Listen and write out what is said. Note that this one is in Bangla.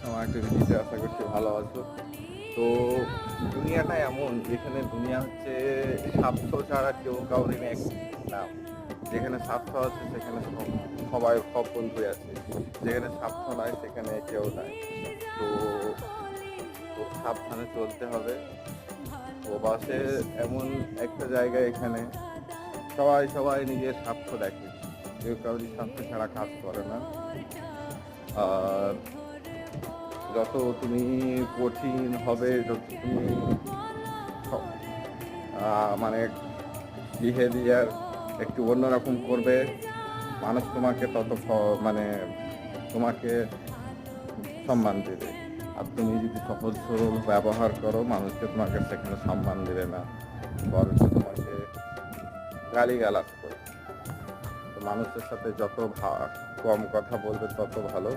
আমার একটা ভিডিওতে আশা করছি ভালো আছো। তো দুনিয়াটা এমন, যেখানে দুনিয়া হচ্ছে স্বার্থ ছাড়া কেউ কাউরি এক না। যেখানে স্বার্থ আছে সেখানে সবাই সব বন্ধুই আছে, যেখানে স্বার্থ নাই সেখানে কেউ নাই। তো তো সাবধানে চলতে হবে। প্রবাসে এমন একটা জায়গা, এখানে সবাই সবাই নিজের স্বার্থ দেখে, কেউ কাউরি স্বার্থ ছাড়া কাজ করে না। আর যত তুমি কঠিন হবে, যত তুমি মানে বিহেভিয়ার একটু অন্যরকম করবে, মানুষ তোমাকে তত মানে তোমাকে সম্মান দেবে। আর তুমি যদি সহজ সরল ব্যবহার করো, মানুষকে তোমাকে সেখানে সম্মান দেবে না, বরঞ্চ তোমাকে গালিগালাজ করবে। তো মানুষের সাথে যত কম কথা বলবে তত ভালো।